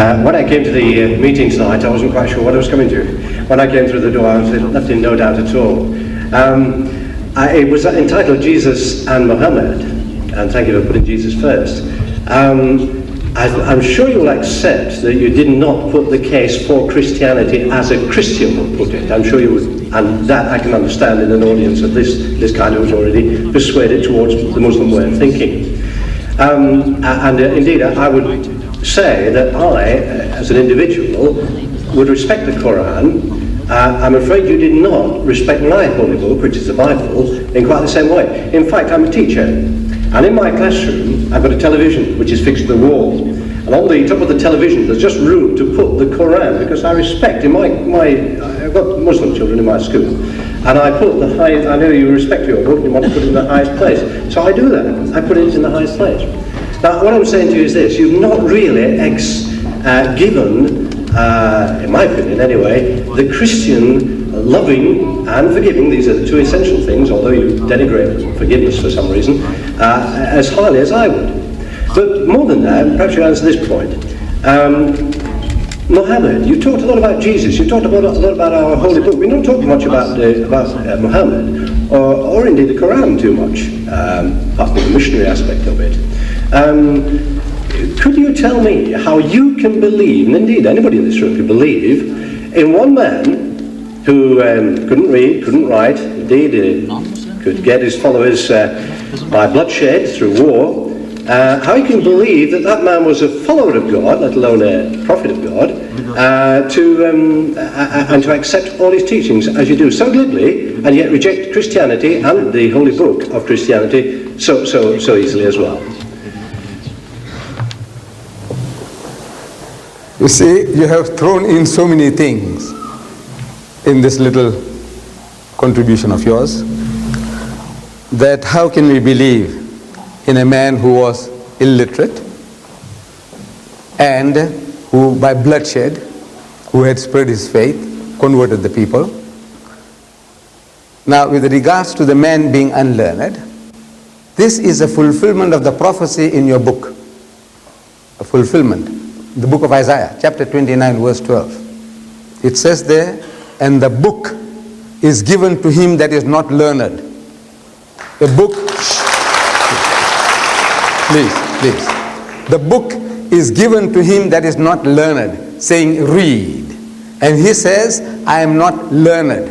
When I came to the meeting tonight, I wasn't quite sure what I was coming to. When I came through the door, I was left in no doubt at all. It was entitled Jesus and Muhammad, and thank you for putting Jesus first. I'm sure you'll accept that you did not put the case for Christianity as a Christian would put it. I'm sure you would, and that I can understand in an audience of this kind who was already persuaded towards the Muslim way of thinking. Indeed, I would say that I, as an individual, would respect the Quran. I'm afraid you did not respect my holy book, which is the Bible, in quite the same way. In fact, I'm a teacher, and in my classroom, I've got a television which is fixed to the wall. And on the top of the television, there's just room to put the Quran, because I respect, I've got Muslim children in my school, and I put the highest, I know you respect your book, and you want to put it in the highest place. So I do that, I put it in the highest place. Now, what I'm saying to you is this: you've not really given, in my opinion anyway, the Christian loving and forgiving, these are the two essential things, although you denigrate forgiveness for some reason, as highly as I would. But more than that, perhaps you answer this point. Muhammad, you talked a lot about Jesus, you talked a lot about our holy book. We're not talking much about Muhammad, or indeed the Quran too much, apart from the missionary aspect of it. Could you tell me how you can believe, and indeed anybody in this room could believe, in one man who couldn't read, couldn't write, indeed could get his followers by bloodshed through war, how you can believe that that man was a follower of God, let alone a prophet of God, and to accept all his teachings as you do so glibly, and yet reject Christianity and the holy book of Christianity so easily as well? You see, you have thrown in so many things in this little contribution of yours, that how can we believe in a man who was illiterate and who by bloodshed, who had spread his faith, converted the people. Now, with regards to the man being unlearned, this is a fulfillment of the prophecy in your book, a fulfillment. The book of Isaiah, chapter 29, verse 12. It says there, and the book is given to him that is not learned. The book, please. The book is given to him that is not learned, saying, read. And he says, I am not learned.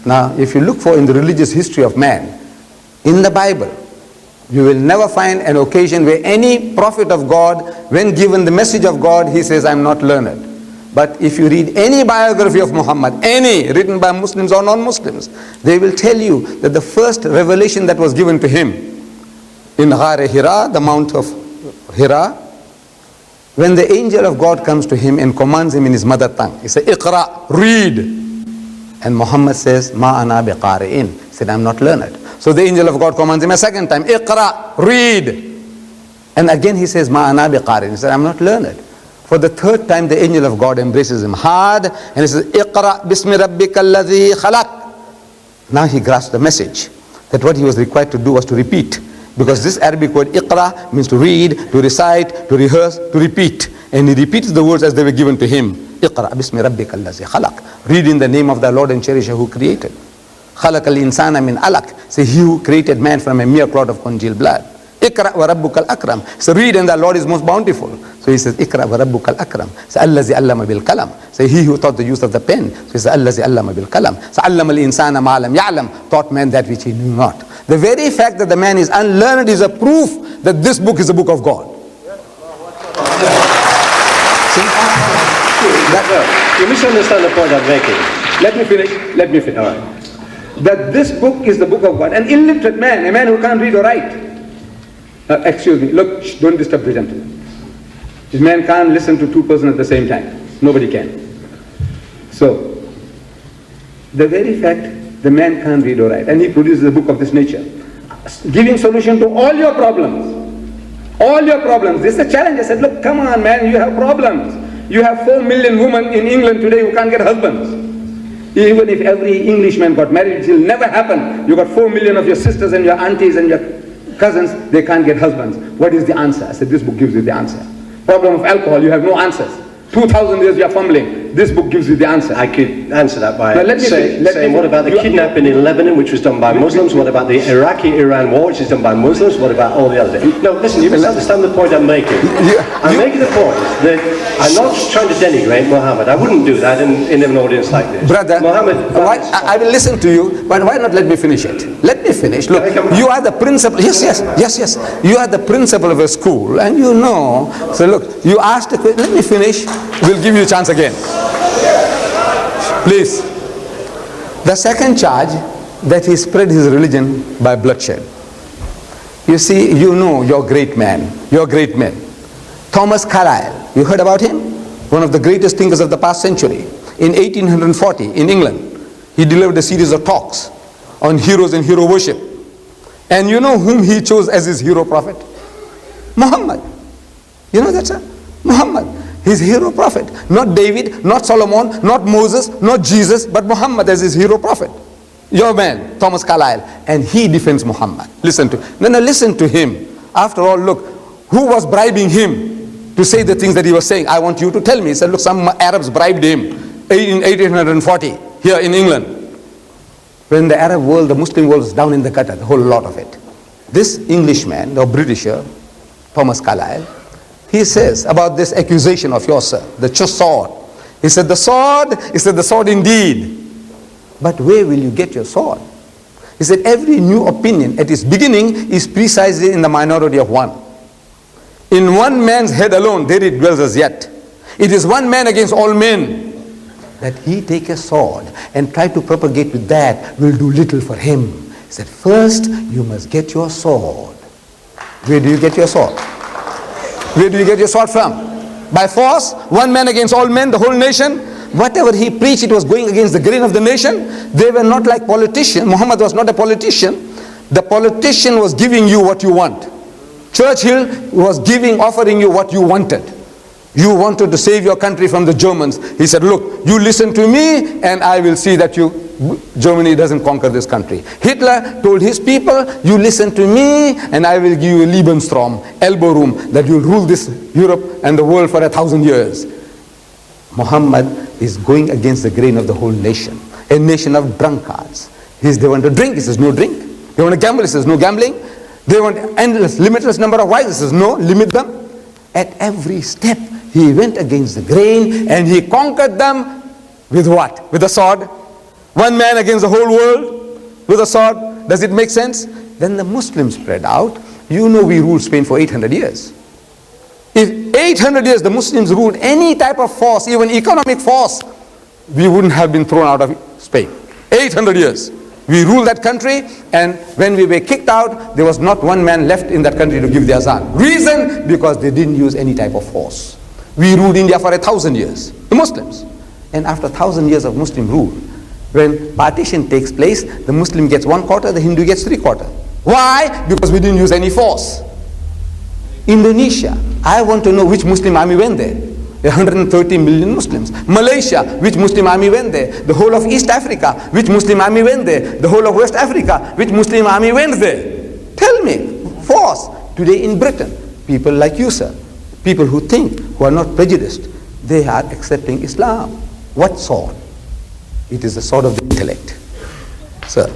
Now, if you look for in the religious history of man, in the Bible, you will never find an occasion where any prophet of God, when given the message of God, he says, I'm not learned. But if you read any biography of Muhammad, any written by Muslims or non-Muslims, they will tell you that the first revelation that was given to him in Ghar Hira, the Mount of Hira, when the angel of God comes to him and commands him in his mother tongue, he says, Iqra, read. And Muhammad says, Ma ana biqari'in. He said, I'm not learned. So the angel of God commands him a second time, Iqra, read. And again he says, Ma ana biqari'in. He said, I'm not learned. For the third time the angel of God embraces him hard and he says, Iqra bismi rabbika alladhi khalaq. Now he grasped the message that what he was required to do was to repeat. Because this Arabic word Iqra means to read, to recite, to rehearse, to repeat. And he repeats the words as they were given to him. Iqra bismi rabbika alladhi khalaq. Read in the name of the Lord and Cherisher who created. Khalaq al-insana min alaq. Say, he who created man from a mere clot of congealed blood. Iqra wa rabbukal akram. So read and the Lord is most bountiful. So he says, Iqra wa rabbukal akram. So allazi allama bil kalam. So he who taught the use of the pen. So he says, allazi allama bil kalam. So allama al-insana ma lam ya'lam. Taught man that which he knew not. The very fact that the man is unlearned is a proof that this book is the book of God. You misunderstand the point I'm making. Let me finish. All right. That this book is the book of God. An illiterate man, a man who can't read or write. Excuse me, look, don't disturb the gentleman. This man can't listen to two persons at the same time. Nobody can. So, the very fact the man can't read or write, and he produces a book of this nature, giving solution to all your problems. All your problems. This is a challenge. I said, look, come on man, you have problems. You have 4 million women in England today who can't get husbands. Even if every Englishman got married, it will never happen. You got 4 million of your sisters and your aunties and your cousins, they can't get husbands. What is the answer? I said, this book gives you the answer. Problem of alcohol, you have no answers. 2,000 years you are fumbling. This book gives you the answer. I could answer that by Now, saying what about the kidnapping in Lebanon, which was done by Muslims? What about the Iraqi-Iran war, which is done by Muslims? What about all the other things? No, listen, you must understand the point I'm making. I'm making the point that I'm not trying to denigrate Muhammad. I wouldn't do that in an audience like this. Brother, Muhammad, I will listen to you, but why not let me finish it? Let me finish. Look, you are the principal. Yes. You are the principal of a school, and you know. So look, you asked the question. Let me finish. We'll give you a chance again. Please. The second charge, that he spread his religion by bloodshed. You see, you know your great man, your great men. Thomas Carlyle, you heard about him? One of the greatest thinkers of the past century. In 1840, in England, he delivered a series of talks on heroes and hero worship. And you know whom he chose as his hero prophet? Muhammad. You know that, sir? Muhammad. His hero prophet. Not David, not Solomon, not Moses, not Jesus, but Muhammad as his hero prophet. Your man, Thomas Carlyle. And he defends Muhammad. Listen to him. After all, look, who was bribing him to say the things that he was saying? I want you to tell me. He said, look, some Arabs bribed him in 1840 here in England. When the Arab world, the Muslim world was down in the gutter, the whole lot of it. This Englishman, or Britisher, Thomas Carlyle, he says about this accusation of yours, sir, the sword. He said, the sword indeed. But where will you get your sword? He said, every new opinion at its beginning is precisely in the minority of one. In one man's head alone, there it dwells as yet. It is one man against all men. That he take a sword and try to propagate with that will do little for him. He said, first you must get your sword. Where do you get your sword? Where do you get your sword from? By force? One man against all men, the whole nation? Whatever he preached, it was going against the grain of the nation. They were not like politicians. Muhammad was not a politician. The politician was giving you what you want. Churchill was offering you what you wanted. You wanted to save your country from the Germans. He said, look, you listen to me and I will see that Germany doesn't conquer this country. Hitler told his people, you listen to me and I will give you a Lebensraum, elbow room, that you'll rule this Europe and the world for 1,000 years. Muhammad is going against the grain of the whole nation. A nation of drunkards. They want to drink, he says no drink. They want to gamble, he says no gambling. They want endless, limitless number of wives, he says no, limit them. At every step, he went against the grain and he conquered them with what? With a sword. One man against the whole world with a sword. Does it make sense? Then the Muslims spread out. You know we ruled Spain for 800 years. If 800 years the Muslims ruled any type of force, even economic force, we wouldn't have been thrown out of Spain. 800 years. We ruled that country, and when we were kicked out, there was not one man left in that country to give the azan. Reason? Because they didn't use any type of force. We ruled India for 1,000 years, the Muslims. And after 1,000 years of Muslim rule, when partition takes place, the Muslim gets 1/4, the Hindu gets 3/4. Why? Because we didn't use any force. Indonesia, I want to know which Muslim army went there. 130 million Muslims. Malaysia, which Muslim army went there? The whole of East Africa, which Muslim army went there? The whole of West Africa, which Muslim army went there? Tell me, force. Today in Britain, people like you, sir, people who think, who are not prejudiced, they are accepting Islam. What sword? It is the sword of the intellect, sir.